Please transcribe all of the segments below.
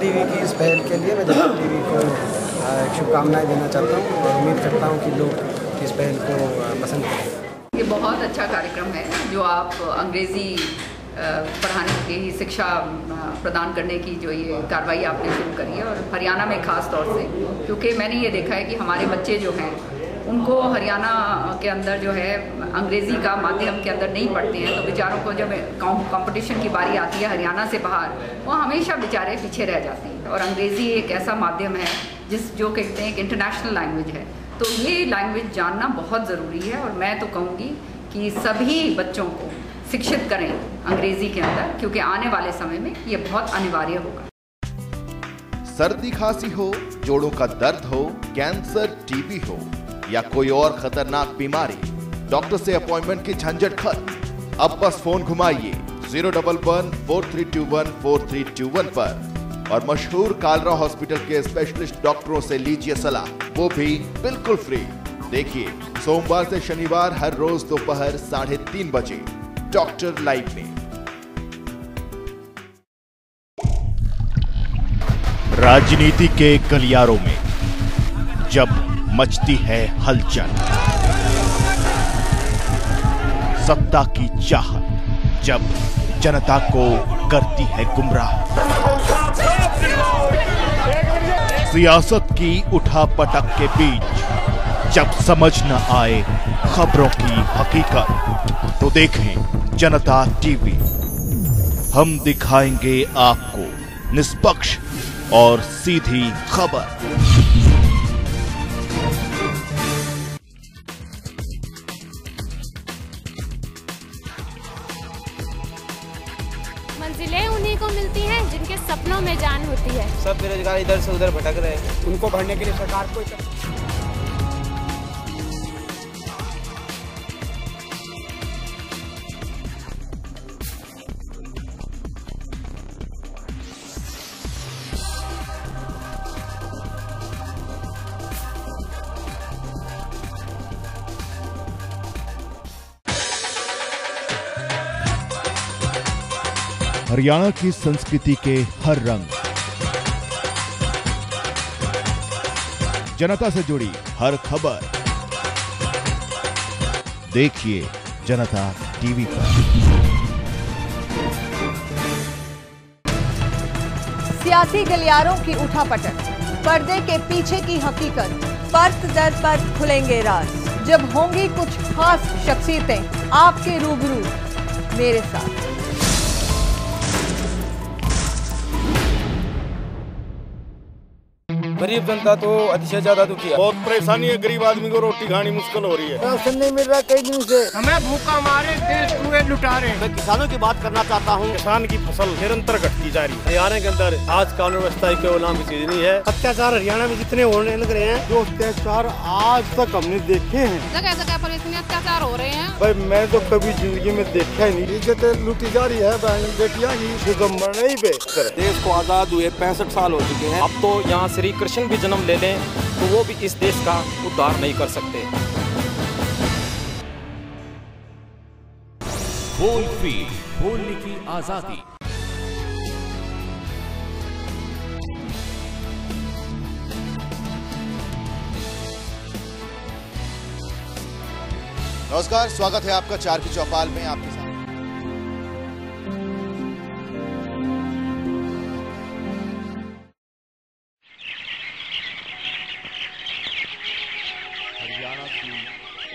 TV की इस पहल के लिए मैं जनता टीवी को शुभकामनाएं देना चाहता हूँ और उम्मीद करता हूँ कि लोग इस पहल को पसंद करें। ये बहुत अच्छा कार्यक्रम है जो आप अंग्रेज़ी पढ़ाने की शिक्षा प्रदान करने की जो ये कार्रवाई आपने शुरू करी है, और हरियाणा में ख़ास तौर से, क्योंकि मैंने ये देखा है कि हमारे बच्चे जो हैं उनको हरियाणा के अंदर जो है अंग्रेज़ी का माध्यम के अंदर नहीं पढ़ते हैं, तो बेचारों को जब कंपटीशन की बारी आती है हरियाणा से बाहर, वो हमेशा बेचारे पीछे रह जाते हैं। और अंग्रेज़ी एक ऐसा माध्यम है जो कहते हैं एक इंटरनेशनल लैंग्वेज है, तो ये लैंग्वेज जानना बहुत ज़रूरी है। और मैं तो कहूँगी कि सभी बच्चों को शिक्षित करें अंग्रेज़ी के अंदर, क्योंकि आने वाले समय में ये बहुत अनिवार्य होगा। सर्दी खांसी हो, जोड़ों का दर्द हो, कैंसर, टीबी हो या कोई और खतरनाक बीमारी, डॉक्टर से अपॉइंटमेंट की झंझट खत्म। अब बस फोन घुमाइए 011-4321-4321 पर और मशहूर कालरा हॉस्पिटल के स्पेशलिस्ट डॉक्टरों से लीजिए सलाह, वो भी बिल्कुल फ्री। देखिए सोमवार से शनिवार हर रोज दोपहर 3:30 बजे डॉक्टर लाइव में। राजनीति के गलियारों में जब मचती है हलचल, सत्ता की चाहत जब जनता को करती है गुमराह, सियासत की उठापटक के बीच जब समझ न आए खबरों की हकीकत, तो देखें जनता टीवी। हम दिखाएंगे आपको निष्पक्ष और सीधी खबर। मंजिलें उन्हीं को मिलती हैं जिनके सपनों में जान होती है। सब बेरोजगार इधर से उधर भटक रहे हैं, उनको भरने के लिए सरकार को हरियाणा की संस्कृति के हर रंग, जनता से जुड़ी हर खबर देखिए जनता टीवी पर। सियासी गलियारों की उठापटक, पर्दे के पीछे की हकीकत, परत दर परत खुलेंगे राज। जब होंगी कुछ खास शख्सियतें आपके रूबरू मेरे साथ। गरीब जनता तो अतिशय ज्यादा दुखी है, बहुत परेशानी है, गरीब आदमी को रोटी खानी मुश्किल हो रही है। राशन नहीं मिल रहा कई दिन से, हमें भूखा मारे देश कुएं लुटा रहे। मैं किसानों की बात करना चाहता हूँ। किसान की फसल निरंतर घटती जा रही है। हरियाणा के अंदर आज कानून व्यवस्था के नाम की चीज नहीं है। अत्याचार हरियाणा में जितने होने लग रहे हैं, जो अत्याचार आज तक हमने देखे हैं, जगह जगह पर इतने अत्याचार हो रहे हैं, भाई मैं तो कभी जिंदगी में देखा ही नहीं। इज्जत लूटी जा रही है बहन बेटियां की, तो मरना ही बेहतर। देश को आजाद हुए 65 साल हो चुके हैं। अब तो यहाँ श्री कृष्ण भी जन्म ले लें तो वो भी इस देश का उद्धार नहीं कर सकते। बोल फ्री, बोलने की आजादी। नमस्कार, स्वागत है आपका 4 की चौपाल में। आपके साथ हरियाणा की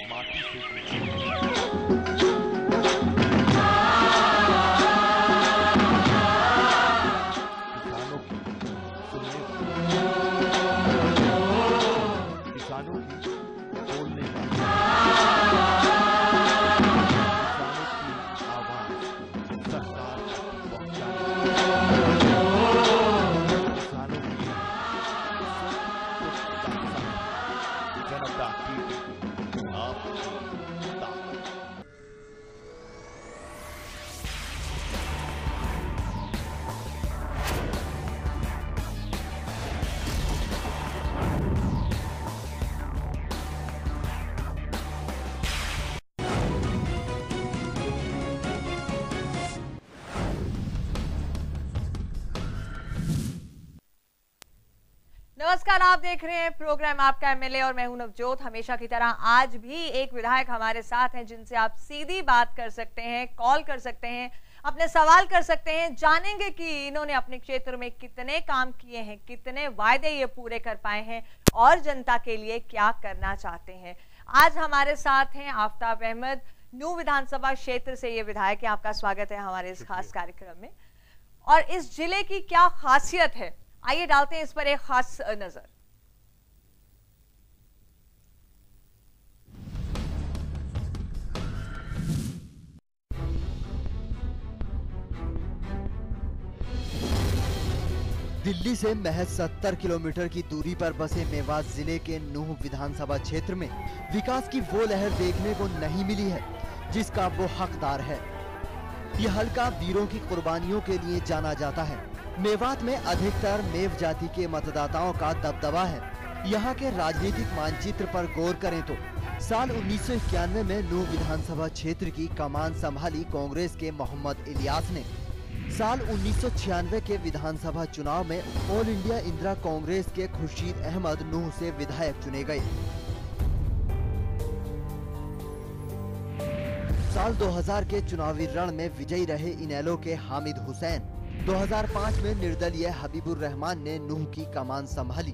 माटी से किसानों की बोलने का, जनता टीवी, आप नमस्कार, आप देख रहे हैं प्रोग्राम आपका एमएलए और मैं हूं नवजोत। हमेशा की तरह आज भी एक विधायक हमारे साथ हैं जिनसे आप सीधी बात कर सकते हैं, कॉल कर सकते हैं, अपने सवाल कर सकते हैं। जानेंगे कि इन्होंने अपने क्षेत्र में कितने काम किए हैं, कितने वायदे ये पूरे कर पाए हैं और जनता के लिए क्या करना चाहते हैं। आज हमारे साथ हैं आफ्ताब अहमद, नूह विधानसभा क्षेत्र से ये विधायक है। आपका स्वागत है हमारे इस खास कार्यक्रम में। और इस जिले की क्या खासियत है, आइए डालते हैं इस पर एक खास नजर। दिल्ली से महज 70 किलोमीटर की दूरी पर बसे मेवात जिले के नूह विधानसभा क्षेत्र में विकास की वो लहर देखने को नहीं मिली है जिसका वो हकदार है। यह हल्का वीरों की कुर्बानियों के लिए जाना जाता है। मेवात में अधिकतर मेव जाति के मतदाताओं का दबदबा है। यहाँ के राजनीतिक मानचित्र पर गौर करें तो साल 1991 में नूह विधानसभा क्षेत्र की कमान संभाली कांग्रेस के मोहम्मद इलियास ने। साल 1996 के विधानसभा चुनाव में ऑल इंडिया इंदिरा कांग्रेस के खुर्शीद अहमद नूह से विधायक चुने गए। साल 2000 के चुनावी रण में विजयी रहे इनेलो के हामिद हुसैन 2005 में निर्दलीय हबीबुर रहमान ने नूह की कमान संभाली,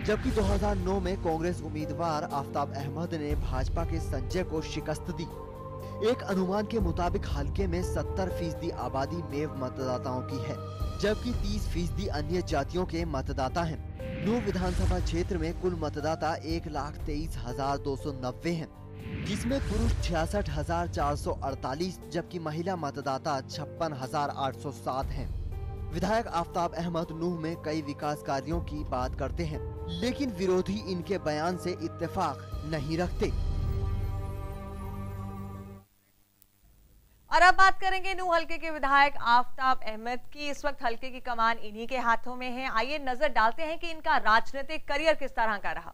जबकि 2009 में कांग्रेस उम्मीदवार आफ्ताब अहमद ने भाजपा के संजय को शिकस्त दी। एक अनुमान के मुताबिक हलके में 70% आबादी मेव मतदाताओं की है, जबकि 30% अन्य जातियों के मतदाता हैं। नूह विधानसभा क्षेत्र में कुल मतदाता 1,23,290 हैं, जिसमें पुरुष 66,448 जबकि महिला मतदाता 56,807 हैं। विधायक आफ्ताब अहमद नूह में कई विकास कार्यों की बात करते हैं, लेकिन विरोधी इनके बयान से इत्तेफाक नहीं रखते। और अब बात करेंगे नूह हल्के के विधायक आफ्ताब अहमद की। इस वक्त हल्के की कमान इन्हीं के हाथों में है। आइए नजर डालते हैं कि इनका राजनीतिक करियर किस तरह का रहा।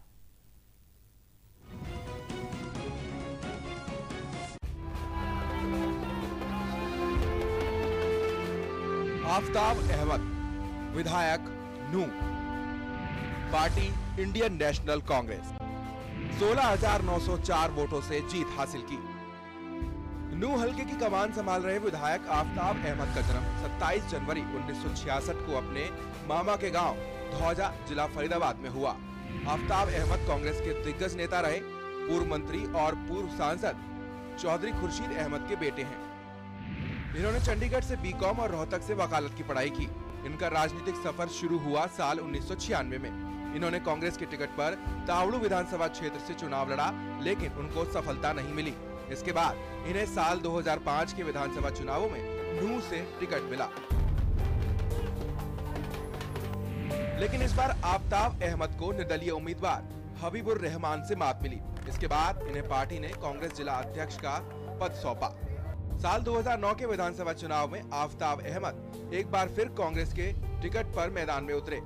आफ्ताब अहमद, विधायक नूह, पार्टी इंडियन नेशनल कांग्रेस, 16,904 वोटों से जीत हासिल की। नूह हल्के की कमान संभाल रहे विधायक आफ्ताब अहमद का जन्म 27 जनवरी 1966 को अपने मामा के गांव धौजा, जिला फरीदाबाद में हुआ। आफ्ताब अहमद कांग्रेस के दिग्गज नेता रहे। पूर्व मंत्री और पूर्व सांसद चौधरी खुर्शीद अहमद के बेटे हैं। इन्होंने चंडीगढ़ से बीकॉम और रोहतक से वकालत की पढ़ाई की। इनका राजनीतिक सफर शुरू हुआ साल 1996 में। इन्होंने कांग्रेस के टिकट पर तावड़ू विधानसभा क्षेत्र से चुनाव लड़ा, लेकिन उनको सफलता नहीं मिली। इसके बाद इन्हें साल 2005 के विधानसभा चुनावों में नूह से टिकट मिला, लेकिन इस बार आफ्ताब अहमद को निर्दलीय उम्मीदवार हबीबुर रहमान से मात मिली। इसके बाद इन्हें पार्टी ने कांग्रेस जिला अध्यक्ष का पद सौंपा। साल 2009 के विधानसभा चुनाव में आफ्ताब अहमद एक बार फिर कांग्रेस के टिकट पर मैदान में उतरे।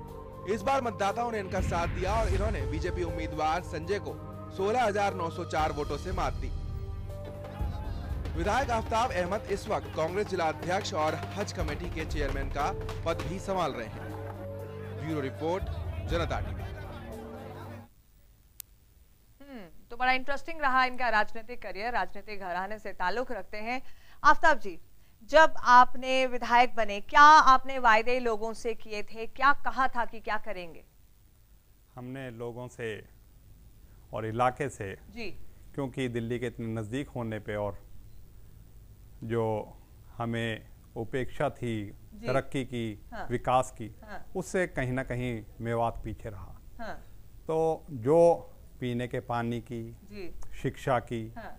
इस बार मतदाताओं ने इनका साथ दिया और इन्होंने बीजेपी उम्मीदवार संजय को 16,904 वोटों से मात दी। विधायक आफ्ताब अहमद इस वक्त कांग्रेस जिला अध्यक्ष और हज कमेटी के चेयरमैन का पद भी संभाल रहे हैं। ब्यूरो रिपोर्ट, जनता टीवी। तो बड़ा इंटरेस्टिंग रहा इनका राजनीतिक करियर, राजनीतिक घराने से ताल्लुक रखते हैं। आफ्ताब जी, जब आपने विधायक बने, क्या आपने वायदे लोगों से किए थे? क्या कहा था कि क्या करेंगे? हमने लोगों से और इलाके से जी, क्योंकि दिल्ली के इतने नज़दीक होने पे और जो हमें उपेक्षा थी तरक्की की, हाँ, विकास की, हाँ, उससे कहीं ना कहीं मेवात पीछे रहा। हाँ, तो जो पीने के पानी की, जी, शिक्षा की, हाँ,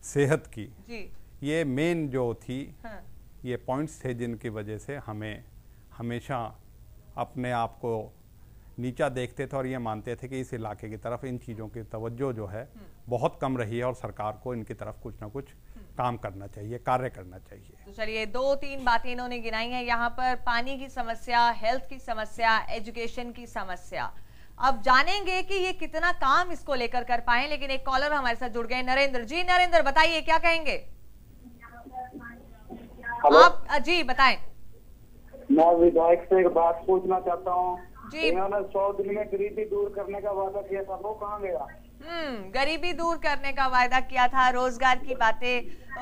सेहत की, जी, ये मेन जो थी, हाँ, ये पॉइंट्स थे जिनकी वजह से हमें हमेशा अपने आप को नीचा देखते थे और ये मानते थे कि इस इलाके की तरफ इन चीज़ों की तवज्जो जो है बहुत कम रही है और सरकार को इनकी तरफ कुछ ना कुछ काम करना चाहिए, कार्य करना चाहिए। तो चलिए 2-3 बातें इन्होंने गिनाई हैं यहाँ पर। पानी की समस्या, हेल्थ की समस्या, एजुकेशन की समस्या। अब जानेंगे कि ये कितना काम इसको लेकर कर पाए, लेकिन एक कॉलर हमारे साथ जुड़ गए, नरेंद्र जी। नरेंद्र, बताइए क्या कहेंगे आप? जी बताएं। मैं विधायक से एक बात पूछना चाहता हूँ। इन्होंने 100 दिन में गरीबी दूर करने का वादा किया था, वो कहाँ गया? गरीबी दूर करने का वादा किया था, रोजगार की बातें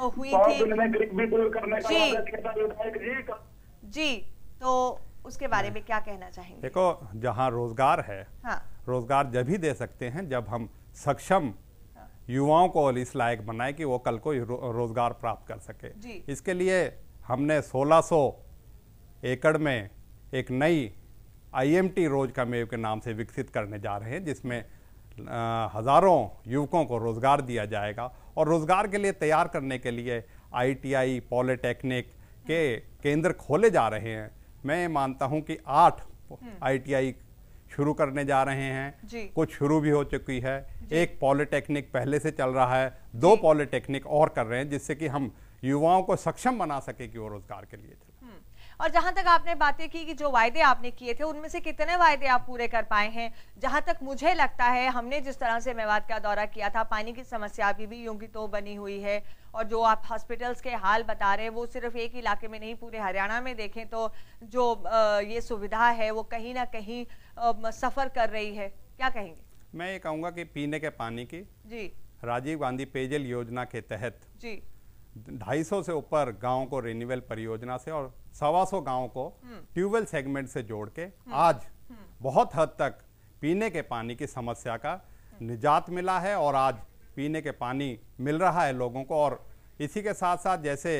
हुई थी। 100 दिन में गरीबी दूर करने का वादा किया था विधायक जी का। जी, तो उसके बारे में क्या कहना चाहेंगे? देखो, जहाँ रोजगार है, रोजगार जब ही दे सकते हैं जब हम सक्षम युवाओं को इस लायक बनाए कि वो कल को रोजगार प्राप्त कर सके। इसके लिए हमने 1600 एकड़ में एक नई IMT रोजकामेव के नाम से विकसित करने जा रहे हैं, जिसमें हजारों युवकों को रोजगार दिया जाएगा। और रोजगार के लिए तैयार करने के लिए ITI, पॉलिटेक्निक के केंद्र खोले जा रहे हैं। मैं मानता हूं कि 8 ITI शुरू करने जा रहे हैं, कुछ शुरू भी हो चुकी है, एक पॉलिटेक्निक पहले से चल रहा है, 2 पॉलिटेक्निक और कर रहे हैं, जिससे कि हम युवाओं को सक्षम बना सके कि वो रोजगार के लिए चले। और जहां तक आपने बातें की कि जो वायदे आपने किए थे, उनमें से कितने वायदे आप पूरे कर पाए हैं? जहां तक मुझे लगता है, हमने जिस तरह से मेवात का दौरा किया था, पानी की समस्या अभी भी यूं की तो बनी हुई है। और जो आप हॉस्पिटल्स के हाल बता रहे हैं, वो सिर्फ एक इलाके में नहीं, पूरे हरियाणा में देखें तो जो ये सुविधा है वो कहीं ना कहीं सफर कर रही है। क्या कहेंगे? मैं ये कहूँगा कि पीने के पानी की राजीव गांधी पेयजल योजना के तहत 250 से ऊपर गांवों को रिन्यूअल परियोजना से और 125 गांवों को ट्यूबवेल सेगमेंट से जोड़ के आज बहुत हद तक पीने के पानी की समस्या का निजात मिला है और आज पीने के पानी मिल रहा है लोगों को। और इसी के साथ साथ जैसे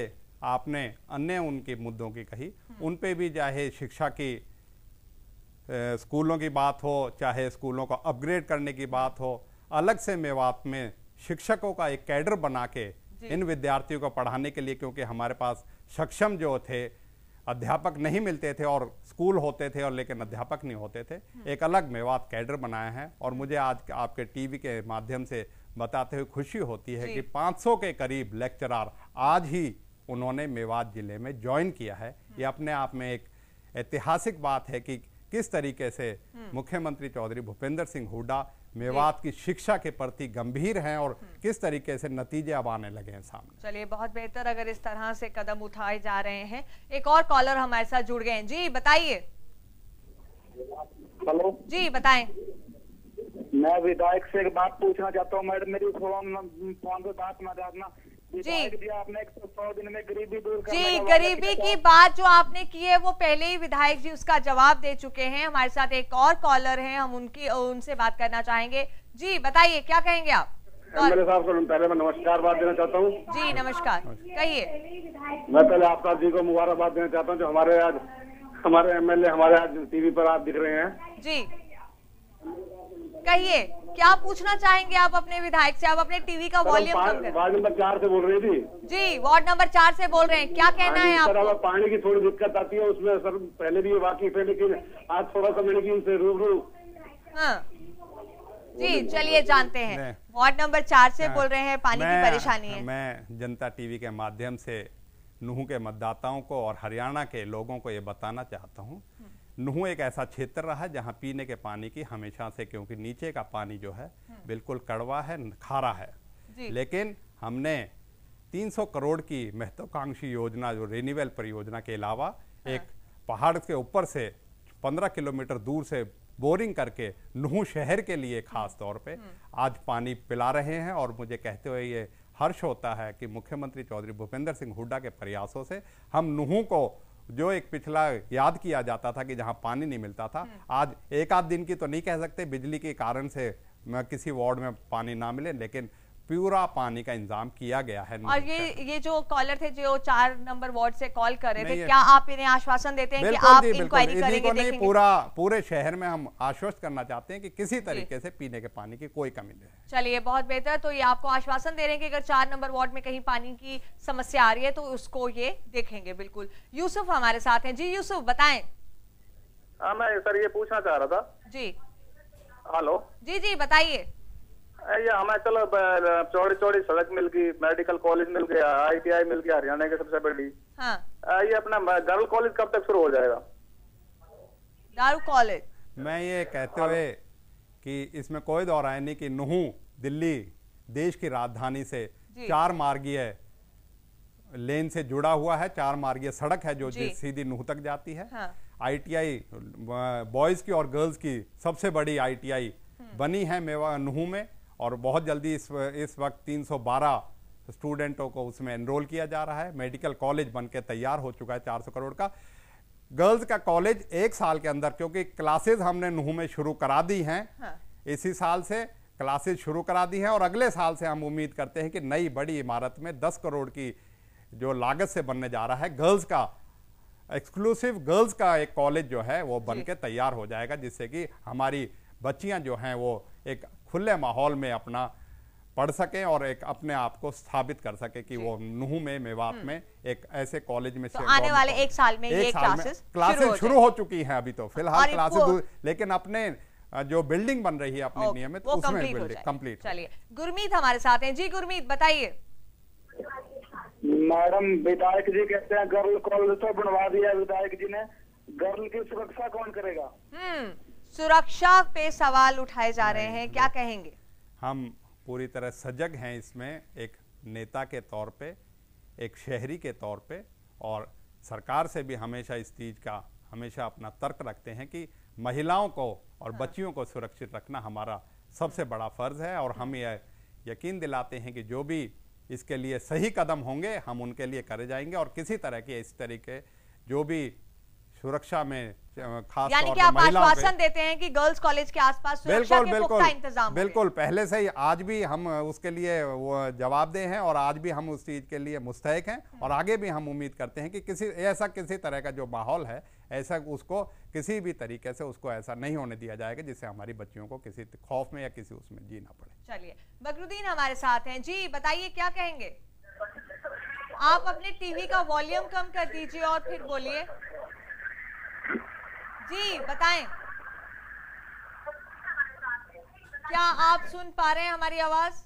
आपने अन्य उनके मुद्दों की कही, उन पे भी चाहे शिक्षा की स्कूलों की बात हो, चाहे स्कूलों को अपग्रेड करने की बात हो, अलग से मेवात में शिक्षकों का एक कैडर बना के इन विद्यार्थियों को पढ़ाने के लिए, क्योंकि हमारे पास सक्षम जो थे अध्यापक नहीं मिलते थे और स्कूल होते थे और लेकिन अध्यापक नहीं होते थे, एक अलग मेवात कैडर बनाया है। और मुझे आज आपके टीवी के माध्यम से बताते हुए खुशी होती है कि 500 के करीब लेक्चरर आज ही उन्होंने मेवात जिले में ज्वाइन किया है। ये अपने आप में एक ऐतिहासिक बात है कि किस तरीके से मुख्यमंत्री चौधरी भूपेंद्र सिंह हुड्डा मेवात की शिक्षा के प्रति गंभीर हैं और किस तरीके से नतीजे अब आने लगे हैं सामने। चलिए, बहुत बेहतर अगर इस तरह से कदम उठाए जा रहे हैं। एक और कॉलर हमारे साथ जुड़ गए हैं। जी बताइए। हेलो जी बताएं। मैं विधायक से एक बात पूछना चाहता हूँ। मैडम मेरी फोन पे बात ना करना। जी आपने 100 दिन में गरीबी दूर करने जी, गरीबी की बात जो आपने की है वो पहले ही विधायक जी उसका जवाब दे चुके हैं। हमारे साथ एक और कॉलर हैं, हम उनसे बात करना चाहेंगे। जी बताइए, क्या कहेंगे आप? मेरे साहब को पहले मैं नमस्कार बात देना चाहता हूँ। जी नमस्कार, कहिए। मैं पहले आफ्ताब जी को मुबारकबाद देना चाहता हूँ जो हमारे MLA हमारे आज टीवी पर आप दिख रहे हैं। जी कहिए, क्या पूछना चाहेंगे आप अपने विधायक से? आप अपने टीवी का वॉल्यूम कम करें। वार्ड नंबर 4 से बोल रही थी। जी, वार्ड नंबर 4 से बोल रहे हैं, क्या कहना है आपको? पानी की थोड़ी दिक्कत आती है उसमें सर, पहले भी वाकिफ है लेकिन आज थोड़ा सा मैंने की उनसे रूबरू। हाँ जी, चलिए जानते हैं। वार्ड नंबर 4 से बोल रहे हैं, पानी की परेशानी है। मैं जनता टीवी के माध्यम से नूह के मतदाताओं को और हरियाणा के लोगों को ये बताना चाहता हूँ, नूह एक ऐसा क्षेत्र रहा है जहाँ पीने के पानी की हमेशा से, क्योंकि नीचे का पानी जो है बिल्कुल कड़वा है, खारा है, लेकिन हमने 300 करोड़ की महत्वाकांक्षी योजना जो रिन्यूअल परियोजना के अलावा एक पहाड़ के ऊपर से 15 किलोमीटर दूर से बोरिंग करके नूह शहर के लिए खास तौर पे आज पानी पिला रहे हैं। और मुझे कहते हुए ये हर्ष होता है कि मुख्यमंत्री चौधरी भूपेंद्र सिंह हुड्डा के प्रयासों से हम नूह को, जो एक पिछला याद किया जाता था कि जहां पानी नहीं मिलता था, आज एक आध दिन की तो नहीं कह सकते बिजली के कारण से किसी वार्ड में पानी ना मिले, लेकिन पूरा पानी का इंतजाम किया गया है। और ये जो कॉलर थे जो 4 नंबर वार्ड से कॉल कर रहे थे, क्या आप इन्हें आश्वासन देते हैं कि आप इंक्वायरी करेंगे, देखेंगे? पूरे शहर में हम आश्वस्त करना चाहते हैं कि किसी तरीके से पीने के पानी की कोई कमी नहीं है। चलिए, बहुत बेहतर। तो ये आपको आश्वासन दे रहे हैं कि अगर 4 नंबर वार्ड में कहीं पानी की समस्या आ रही है तो उसको ये देखेंगे। बिल्कुल। यूसुफ हमारे साथ हैं। जी यूसुफ बताएं। मैं सर ये पूछना चाह रहा था। जी हेलो। जी बताइए। ये हमें चलो चौड़ी सड़क मिल गई, मेडिकल कॉलेज मिल गया, ITI मिल गया, हरियाणा के सबसे बड़ी। हाँ। ये अपना दारू कॉलेज कब तक शुरू हो जाएगा? दारू कॉलेज, मैं ये कहते हुए कि इसमें कोई दो राय नहीं कि नूह दिल्ली देश की राजधानी से 4 मार्गीय लेन से जुड़ा हुआ है, 4 मार्गीय सड़क है जो सीधी नूह तक जाती है। ITI बॉयज़ की और गर्ल्स की सबसे बड़ी ITI बनी है नूह में, और बहुत जल्दी इस वक्त 312 स्टूडेंटों को उसमें एनरोल किया जा रहा है। मेडिकल कॉलेज बनके तैयार हो चुका है 400 करोड़ का। गर्ल्स का कॉलेज 1 साल के अंदर, क्योंकि क्लासेज हमने नूह में शुरू करा दी हैं, इसी साल से क्लासेज शुरू करा दी हैं, और अगले साल से हम उम्मीद करते हैं कि नई बड़ी इमारत में 10 करोड़ की जो लागत से बनने जा रहा है, गर्ल्स का एक्सक्लूसिव गर्ल्स का एक कॉलेज जो है वो बन के तैयार हो जाएगा, जिससे कि हमारी बच्चियां जो हैं वो एक खुले माहौल में अपना पढ़ सकें और एक अपने आप को स्थापित कर सके कि वो नूह में, मेवात में एक ऐसे कॉलेज में तो आने वाले 1 साल में ये क्लासेस शुरू हो चुकी हैं। अभी तो फिलहाल क्लासेस, लेकिन अपने जो बिल्डिंग बन रही है अपने नियमित, उसमें बिल्डिंग कंप्लीट। चलिए, गुरमीत हमारे साथ हैं। जी गुरमीत, बताइए। मैडम, विधायक जी कहते हैं गर्ल कॉलेज तो बनवा दिया विधायक जी ने, गर्ल की सुरक्षा कौन करेगा? सुरक्षा पे सवाल उठाए जा रहे हैं, क्या कहेंगे? हम पूरी तरह सजग हैं इसमें, एक नेता के तौर पे, एक शहरी के तौर पे, और सरकार से भी हमेशा इस चीज़ का हमेशा अपना तर्क रखते हैं कि महिलाओं को और बच्चियों को सुरक्षित रखना हमारा सबसे बड़ा फर्ज है, और हम यह यकीन दिलाते हैं कि जो भी इसके लिए सही कदम होंगे हम उनके लिए करे जाएंगे, और किसी तरह के इस तरीके जो भी सुरक्षा में खास यानी कि आप आश्वासन देते हैं कि गर्ल्स कॉलेज के आसपास सुरक्षा के पुख्ता इंतजाम बिल्कुल पहले से ही, आज भी हम उसके लिए वो जवाबदेह हैं, और आज भी हम उस चीज के लिए मुस्तैक हैं, और आगे भी हम उम्मीद करते हैं कि किसी तरह का जो माहौल है ऐसा उसको किसी भी तरीके से उसको ऐसा नहीं होने दिया जाएगा जिससे हमारी बच्चियों को किसी खौफ में या किसी उसमें जीना पड़े। चलिए, बकरुद्दीन हमारे साथ हैं। जी बताइए, क्या कहेंगे? आप अपने टीवी का वॉल्यूम कम कर दीजिए और फिर बोलिए। जी बताएं, क्या आप सुन पा रहे हैं हमारी आवाज?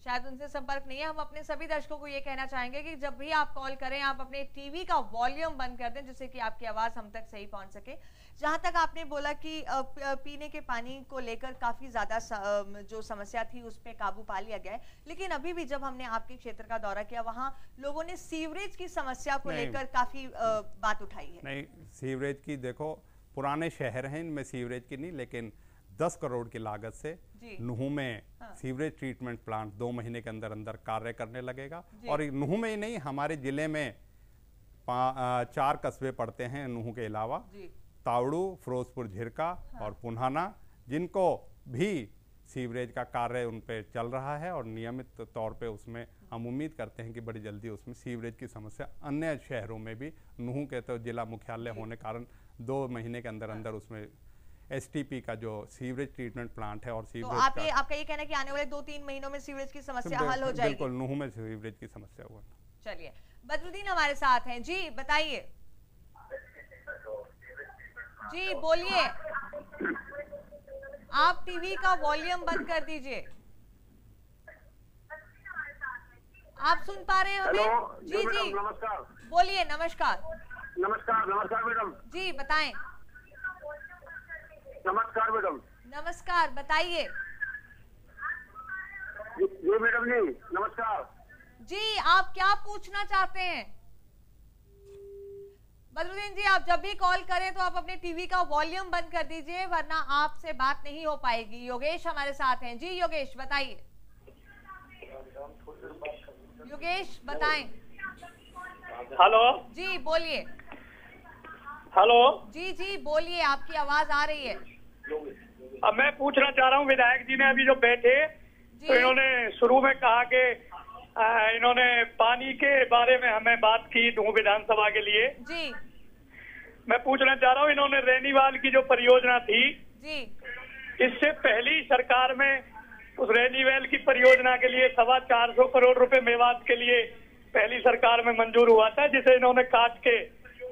शायद उनसे संपर्क नहीं है। हम अपने सभी दर्शकों को ये कहना चाहेंगे कि जब भी आप कॉल करें आप अपने टीवी का वॉल्यूम बंद कर दें, जिससे कि आपकी आवाज हम तक सही पहुंच सके। जहां तक आपने बोला कि पीने के पानी को लेकर काफी ज्यादा जो समस्या थी उस पर काबू पा लिया गया है, लेकिन अभी भी जब हमने आपके क्षेत्र का दौरा किया वहां लोगों ने सीवरेज की समस्या को लेकर काफी बात उठाई है। नहीं, सीवरेज की देखो, पुराने शहर हैं इनमें सीवरेज की नहीं, लेकिन 10 करोड़ की लागत से नूह में सीवरेज ट्रीटमेंट प्लांट 2 महीने के अंदर अंदर कार्य करने लगेगा। और नूह में ही नहीं, हमारे जिले में 4 कस्बे पड़ते हैं नूह के अलावा, तावड़ू, फिरोजपुर, झिरका और पुन्हाना, जिनको भी सीवरेज का कार्य उन पे चल रहा है, और नियमित तौर पे उसमें हम उम्मीद करते हैं कि बड़ी जल्दी उसमें सीवरेज की समस्या अन्य शहरों में भी, नूह के तो जिला मुख्यालय होने कारण 2 महीने के अंदर अंदर उसमें STP का जो सीवरेज ट्रीटमेंट प्लांट है और सीवरेज तो आपका ये कहना है कि आने वाले 2-3 महीनों में सीवरेज की समस्या हल हो जाएगी? बिल्कुल, नूह में सीवरेज की समस्या हुआ। चलिए, बदरुद्दीन हमारे साथ हैं। जी बताइए। जी बोलिए, आप टीवी का वॉल्यूम बंद कर दीजिए। आप सुन पा रहे हैं हमें? जी जी नमस्कार। बोलिए। नमस्कार। नमस्कार। नमस्कार मैडम। जी बताएं। नमस्कार मैडम। नमस्कार, बताइए। जी मैडम जी नमस्कार। जी आप क्या पूछना चाहते हैं? बदरुद्दीन जी, आप जब भी कॉल करें तो आप अपने टीवी का वॉल्यूम बंद कर दीजिए, वरना आपसे बात नहीं हो पाएगी। योगेश हमारे साथ हैं। जी योगेश बताइए। योगेश बताएं। हेलो जी बोलिए। हेलो जी जी बोलिए, आपकी आवाज आ रही है। अब मैं पूछना चाह रहा हूँ, विधायक जी ने अभी जो बैठे तो इन्होंने शुरू में कहा कि इन्होंने पानी के बारे में हमें बात की नूह विधानसभा के लिए। जी मैं पूछना चाह रहा हूँ, इन्होंने रैनीवाल की जो परियोजना थी जी, इससे पहली सरकार में उस रैनीवाल की परियोजना के लिए 425 करोड़ रुपए मेवात के लिए पहली सरकार में मंजूर हुआ था, जिसे इन्होंने काट के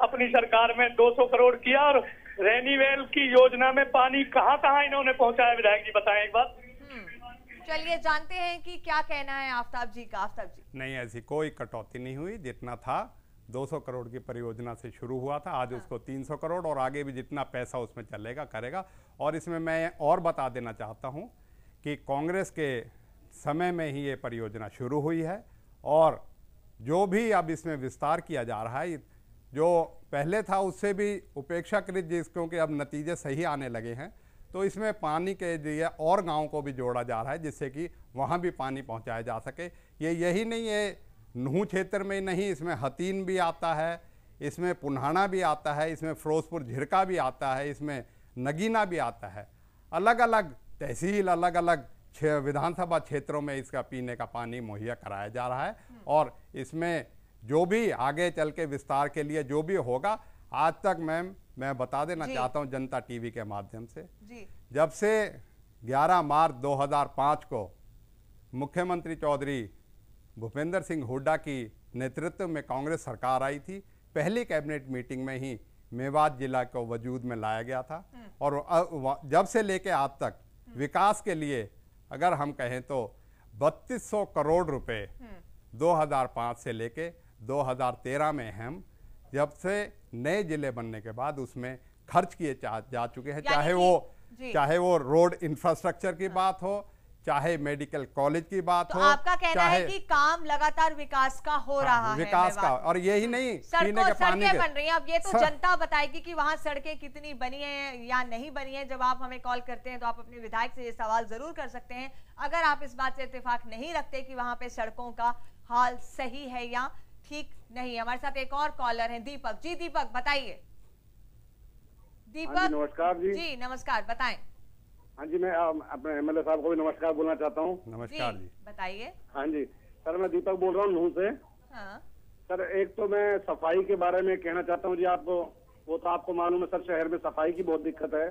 अपनी सरकार में 200 करोड़ किया। और रैनीवेल की योजना में पानी कहाँ कहाँ इन्होंने पहुंचाया, विधायक जी बताएं एक बार। चलिए जानते हैं कि क्या कहना है आफ्ताब जी का। आफ्ताब जी, नहीं, ऐसी कोई कटौती नहीं हुई। जितना था 200 करोड़ की परियोजना से शुरू हुआ था, आज उसको 300 करोड़, और आगे भी जितना पैसा उसमें चलेगा करेगा। और इसमें मैं और बता देना चाहता हूँ कि कांग्रेस के समय में ही ये परियोजना शुरू हुई है, और जो भी अब इसमें विस्तार किया जा रहा है जो पहले था उससे भी उपेक्षाकृत, क्योंकि अब नतीजे सही आने लगे हैं, तो इसमें पानी के लिए और गाँव को भी जोड़ा जा रहा है जिससे कि वहाँ भी पानी पहुँचाया जा सके। यही नहीं है, नूह क्षेत्र में नहीं, इसमें हतीन भी आता है, इसमें पुन्हाना भी आता है, इसमें फिरोजपुर झिरका भी आता है, इसमें नगीना भी आता है। अलग अलग तहसील, अलग अलग विधानसभा क्षेत्रों में इसका पीने का पानी मुहैया कराया जा रहा है। और इसमें जो भी आगे चल के विस्तार के लिए जो भी होगा, आज तक मैम मैं बता देना चाहता हूं जनता टीवी के माध्यम से, जब से 11 मार्च 2005 को मुख्यमंत्री चौधरी भूपेंद्र सिंह हुड्डा की नेतृत्व में कांग्रेस सरकार आई थी, पहली कैबिनेट मीटिंग में ही मेवात जिला को वजूद में लाया गया था। और जब से लेके आज तक विकास के लिए अगर हम कहें तो 3200 करोड़ रुपए 2005 से लेके 2013 में हम जब से नए जिले बनने के बाद उसमें खर्च किए जा चुके हैं, चाहे वो रोड इंफ्रास्ट्रक्चर की बात हो, चाहे मेडिकल कॉलेज की बात तो हो। आपका कहना है कि काम लगातार विकास का हो रहा है, विकास का, और यही नहीं, पीने के पानी सड़कें बन रही हैं। अब ये तो जनता बताएगी कि वहाँ सड़कें कितनी बनी है या नहीं बनी है। जब आप हमें कॉल करते हैं तो आप अपने विधायक से ये सवाल जरूर कर सकते हैं, अगर आप इस बात से इत्तेफाक नहीं रखते कि वहाँ पे सड़कों का हाल सही है या ठीक नहीं। हमारे साथ एक और कॉलर है, दीपक जी। दीपक बताइए। दीपक नमस्कार जी। नमस्कार, बताएं। हाँ जी, मैं अपने एमएलए साहब को भी नमस्कार बोलना चाहता हूँ। नमस्कार जी, बताइए। हाँ जी सर, मैं दीपक बोल रहा हूँ नूह से। हाँ। सर एक तो मैं सफाई के बारे में कहना चाहता हूँ जी, आपको वो तो आपको मालूम है सर, शहर में सफाई की बहुत दिक्कत है।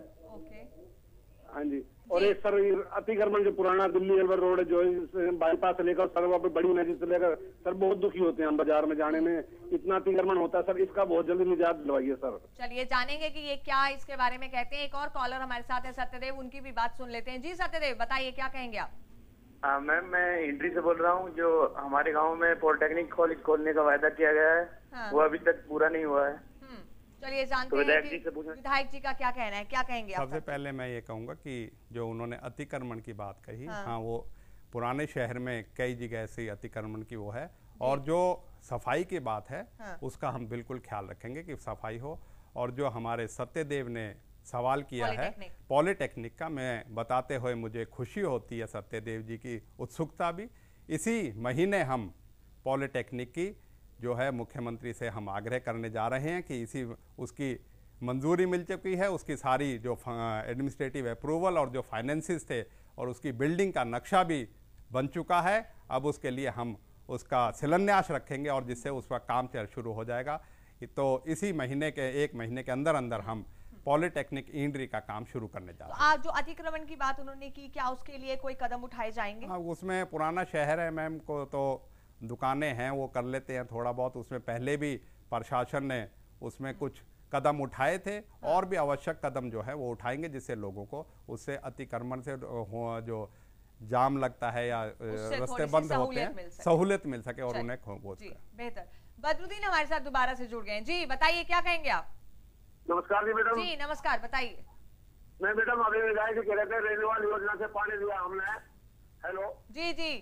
हाँ जी। और एक सर अतिक्रमण जो पुराना दिल्ली अलवर रोड है, जो बाईपास से लेकर सर वहाँ पे बड़ी नदी से लेकर सर बहुत दुखी होते हैं हम बाजार में जाने में, इतना अतिक्रमण होता है सर, इसका बहुत जल्दी निजात दिलवाइए सर। चलिए जानेंगे कि ये क्या इसके बारे में कहते हैं। एक और कॉलर हमारे साथ है, सत्यदेव, उनकी भी बात सुन लेते हैं। जी सत्यदेव बताइए, क्या कहेंगे आप? मैम मैं इंट्री से बोल रहा हूँ। जो हमारे गाँव में पॉलिटेक्निक कॉलेज खोलने का वायदा किया गया है वो अभी तक पूरा नहीं हुआ है। चलिए जानते हैं कि विधायक जी का क्या कहना है, क्या कहेंगे आप? सबसे पहले मैं ये कहूँगा कि जो उन्होंने अतिक्रमण की बात कही, हाँ वो पुराने शहर में कई जगह ऐसी अतिक्रमण की वो है, और जो सफाई की बात है उसका हम बिल्कुल ख्याल रखेंगे कि सफाई हो। और जो हमारे सत्यदेव ने सवाल किया है पॉलिटेक्निक का, मैं बताते हुए मुझे खुशी होती है सत्यदेव जी की उत्सुकता भी। इसी महीने हम पॉलिटेक्निक की जो है मुख्यमंत्री से हम आग्रह करने जा रहे हैं कि उसकी मंजूरी मिल चुकी है, उसकी सारी जो एडमिनिस्ट्रेटिव अप्रूवल और जो फाइनेंसिस थे और उसकी बिल्डिंग का नक्शा भी बन चुका है। अब उसके लिए हम उसका शिलान्यास रखेंगे और जिससे उसका काम शुरू हो जाएगा। तो इसी महीने के 1 महीने के अंदर अंदर हम पॉलिटेक्निक इंड्री का काम शुरू करने जा रहे हैं। आज जो अतिक्रमण की बात उन्होंने की, क्या उसके लिए कोई कदम उठाए जाएंगे? हाँ, उसमें पुराना शहर है मैम, को तो दुकानें हैं वो कर लेते हैं थोड़ा बहुत, उसमें पहले भी प्रशासन ने उसमें कुछ कदम उठाए थे और भी आवश्यक कदम जो है वो उठाएंगे जिससे लोगों को उससे अतिक्रमण से जो जाम लगता है या रास्ते बंद होते हैं सहूलियत मिल सके और उन्हें बेहतर। बदरुद्दीन हमारे साथ दोबारा से जुड़ गए हैं। जी बताइए, क्या कहेंगे आप? नमस्कार जी मैडम। जी नमस्कार, बताइए। मैं मैडम अभी विधायक से कह रहे थे रेलवे योजना से पानी दिया हमने। हेलो जी जी,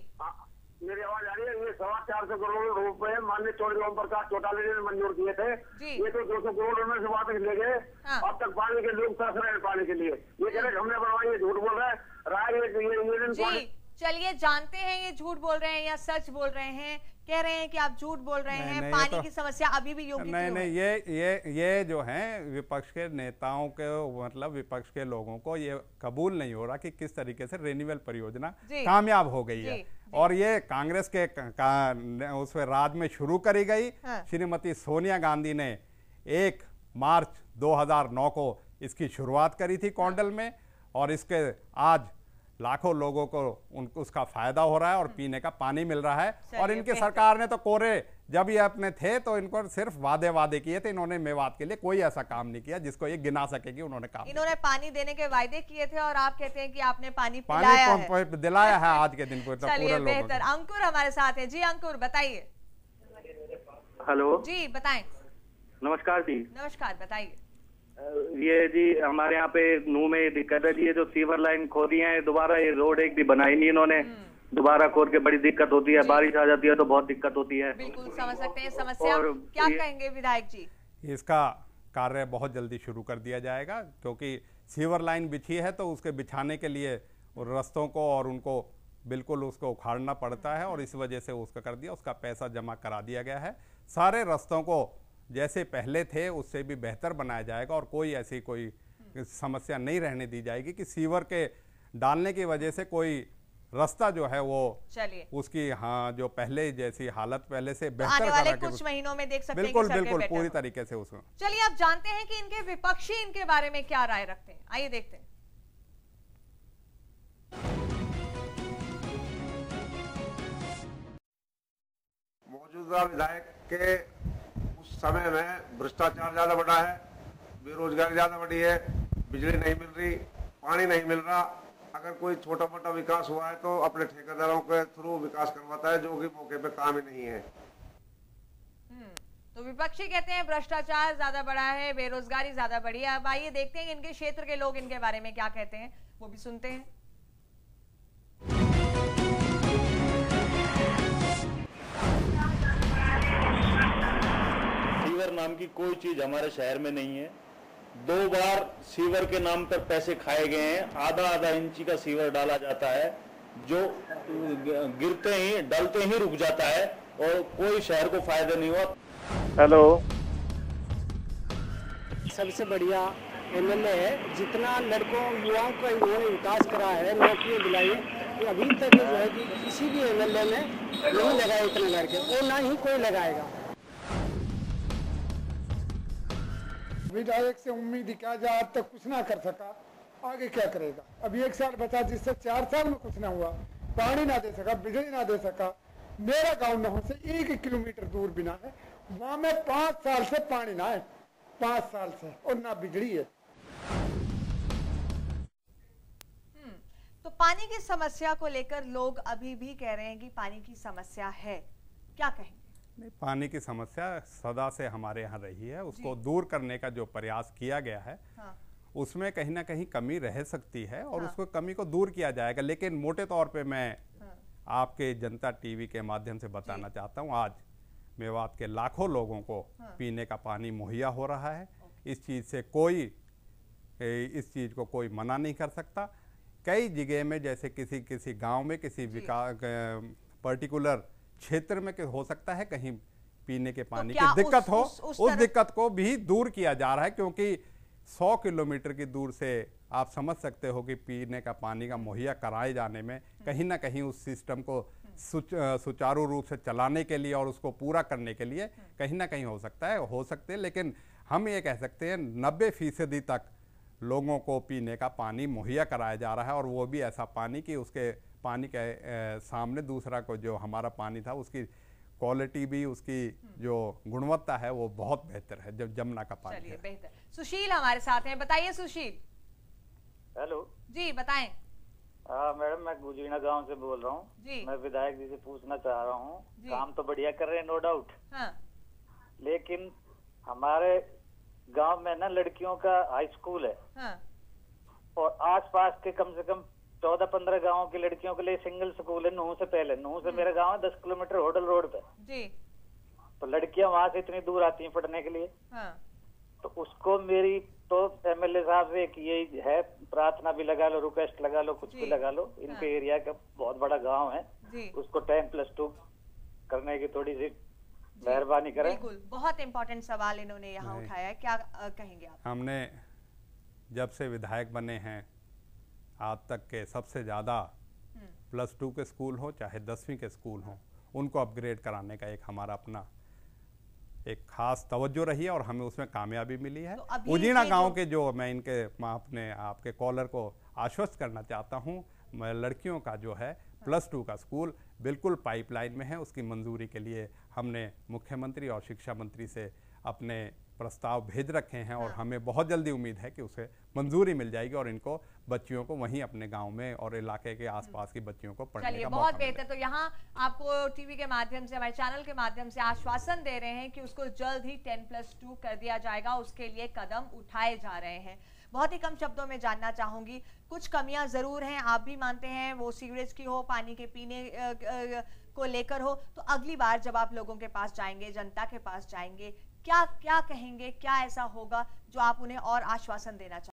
मेरी आवाज आ रही है? ये 425 करोड़ रुपए माननीय चौधरी ओम प्रकाश चौटाला जी ने मंजूर किए थे। ये तो 200 करोड़ में से वापस ले गए। अब तक पानी के लोग तरस रहे हैं पानी के लिए। ये कह रहे हमने बनवाई, झूठ बोल रहे हैं। चलिए जानते हैं ये झूठ बोल रहे हैं या सच बोल रहे हैं। कह रहे हैं कि आप झूठ बोल रहे हैं, पानी तो की समस्या अभी भी योगी नहीं, ये जो है विपक्ष के नेताओं के, मतलब विपक्ष के लोगों को ये कबूल नहीं हो रहा कि किस तरीके से रिन्यूअल परियोजना कामयाब हो गई है। और ये कांग्रेस के उस राज में शुरू करी गई। श्रीमती सोनिया गांधी ने 1 मार्च 2009 को इसकी शुरुआत करी थी कौंडल में, और इसके आज लाखों लोगों को उसका फायदा हो रहा है और पीने का पानी मिल रहा है। और इनकी सरकार ने तो कोरे जब ये अपने थे तो इनको सिर्फ वादे किए थे, इन्होंने मेवात के लिए कोई ऐसा काम नहीं किया जिसको ये गिना सके कि उन्होंने काम। इन्होंने पानी देने के वायदे किए थे और आप कहते हैं कि आपने पानी दिलाया है आज के दिन को। चलिए बेहतर। अंकुर हमारे साथ है। जी अंकुर बताइए। हेलो जी बताएं। नमस्कार जी। नमस्कार, बताइए। ये जी हमारे यहाँ पे नूह में दिक्कत है जी, ये जो सीवर लाइन खोदी है दोबारा, ये रोड एक भी बनाई नहीं इन्होंने, दोबारा खोद के बड़ी दिक्कत होती है, बारिश आ जाती है तो बहुत दिक्कत होती है। बिल्कुल समझ सकते हैं समस्या। क्या कहेंगे विधायक जी? इसका कार्य बहुत जल्दी शुरू कर दिया जाएगा, क्योंकि सीवर लाइन बिछी है तो उसके बिछाने के लिए रास्तों को और उनको बिल्कुल उसको उखाड़ना पड़ता है, और इस वजह से उसका कर दिया, उसका पैसा जमा करा दिया गया है। सारे रास्तों को जैसे पहले थे उससे भी बेहतर बनाया जाएगा, और कोई ऐसी कोई समस्या नहीं रहने दी जाएगी कि सीवर के डालने की वजह से कोई रास्ता जो है वो उसकी जो पहले जैसी हालत पहले से बेहतर आने वाले कुछ महीनों में देख सकते हैं बिल्कुल बिल्कुल पूरी तरीके से उसमें। चलिए आप जानते हैं कि इनके विपक्षी इनके बारे में क्या राय रखते हैं, आइए देखते हैं। मौजूदा विधायक के उस समय में भ्रष्टाचार ज्यादा बढ़ा है, बेरोजगारी ज्यादा बढ़ी है, बिजली नहीं मिल रही, पानी नहीं मिल रहा। अगर कोई छोटा मोटा विकास हुआ है तो अपने ठेकेदारों के थ्रू विकास करवाता है, जो कि मौके पे काम ही नहीं है। तो विपक्षी कहते हैं भ्रष्टाचार ज्यादा बढ़ा है, बेरोजगारी ज्यादा बढ़ी है। अब आइए देखते हैं इनके क्षेत्र के लोग इनके बारे में क्या कहते हैं, वो भी सुनते हैं। सीवर नाम की कोई चीज हमारे शहर में नहीं है। 2 बार सीवर के नाम पर पैसे खाए गए हैं। आधा इंची का सीवर डाला जाता है, जो गिरते ही डलते ही रुक जाता है, और कोई शहर को फायदा नहीं हुआ। हेलो, सबसे बढ़िया एमएलए है, जितना लड़कों युवाओं का इन्होंने विकास करा है, नौकरियां दिलाई है, अभी तक जो है कि किसी भी एमएलए ने नहीं लगाए इतने लड़के, और ना ही कोई लगाएगा। विधायक से उम्मीद क्या जाए, आज तक कुछ ना कर सका, आगे क्या करेगा। अभी 1 साल बचा, जिससे 4 साल में कुछ ना हुआ, पानी ना दे सका, बिजली ना दे सका। मेरा गांव नहर से 1 किलोमीटर दूर बिना है, वहां में 5 साल से पानी ना है, 5 साल से, और ना बिजली है। तो पानी की समस्या को लेकर लोग अभी भी कह रहे हैं कि पानी की समस्या है, क्या कहेंगे? नहीं, पानी की समस्या सदा से हमारे यहाँ रही है, उसको दूर करने का जो प्रयास किया गया है, उसमें कहीं ना कहीं कमी रह सकती है, और उसको कमी को दूर किया जाएगा। लेकिन मोटे तौर पे मैं आपके जनता टीवी के माध्यम से बताना चाहता हूँ, आज मेवात के लाखों लोगों को पीने का पानी मुहैया हो रहा है। इस चीज़ को कोई मना नहीं कर सकता। कई जगह में, जैसे किसी गांव में, किसी विकास पर्टिकुलर क्षेत्र में हो सकता है कहीं पीने के पानी की दिक्कत हो, उस दिक्कत को भी दूर किया जा रहा है, क्योंकि 100 किलोमीटर की दूर से आप समझ सकते हो कि पीने का पानी का मुहैया कराए जाने में कहीं ना कहीं उस सिस्टम को सुचारू रूप से चलाने के लिए और उसको पूरा करने के लिए कहीं ना कहीं हो सकते हैं। लेकिन हम ये कह सकते हैं 90% तक लोगों को पीने का पानी मुहैया कराया जा रहा है, और वो भी ऐसा पानी कि उसके पानी के सामने दूसरा को जो हमारा पानी था उसकी क्वालिटी भी, उसकी जो गुणवत्ता है वो बहुत बेहतर है, जब जमुना का पानी है। बेहतर। सुशील हमारे साथ हैं, बताइए सुशील। हेलो जी, बताएं। मैडम, मैं गुजरीना गांव से बोल रहा हूँ जी। मैं विधायक जी से पूछना चाह रहा हूँ, काम तो बढ़िया कर रहे हैं, नो डाउट, लेकिन हमारे गांव में ना लड़कियों का हाई स्कूल है, और आसपास के कम से कम 14-15 गांवों की लड़कियों के लिए सिंगल स्कूल है। नूह से पहले, नूह से मेरा गांव है 10 किलोमीटर होटल रोड पे जी। तो लड़कियां वहां से इतनी दूर आती हैं पढ़ने के लिए, तो उसको मेरी तो एमएलए साहब से एक यही है प्रार्थना भी लगा लो, रिक्वेस्ट लगा लो, कुछ भी लगा लो, इनके एरिया का बहुत बड़ा गाँव है, उसको 10+2 करने की थोड़ी सी मेहरबानी करें। बिल्कुल, बहुत इंपॉर्टेंट सवाल इन्होंने यहाँ उठाया है, क्या कहेंगे आप? हमने जब से विधायक बने हैं आज तक के सबसे ज़्यादा +2 के स्कूल हो चाहे 10वीं के स्कूल हो, उनको अपग्रेड कराने का एक हमारा अपना एक खास तवज्जो रही है, और हमें उसमें कामयाबी मिली है। तो उजीना गांव के जो मैं अपने आपके कॉलर को आश्वस्त करना चाहता हूं, लड़कियों का जो है +2 का स्कूल बिल्कुल पाइपलाइन में है। उसकी मंजूरी के लिए हमने मुख्यमंत्री और शिक्षा मंत्री से अपने प्रस्ताव भेज रखे हैं, और हमें बहुत जल्दी उम्मीद है कि उसे मंजूरी मिल जाएगी, और इनको बच्चियों को वहीं अपने गांव में और इलाके के आसपास की बच्चियों को पढ़ने का बहुत बेहतर। तो यहाँ आपको टीवी के माध्यम से, हमारे चैनल के माध्यम से आश्वासन दे रहे हैं कि उसको जल्द ही 10+2 कर दिया जाएगा, उसके लिए कदम उठाए जा रहे हैं। बहुत ही कम शब्दों में जानना चाहूंगी, कुछ कमियां जरूर हैं, आप भी मानते हैं, वो सीवरेज की हो, पानी के पीने को लेकर हो, तो अगली बार जब आप लोगों के पास जाएंगे, जनता के पास जाएंगे, क्या क्या कहेंगे, क्या ऐसा होगा जो आप उन्हें और आश्वासन देना चाहेंगे?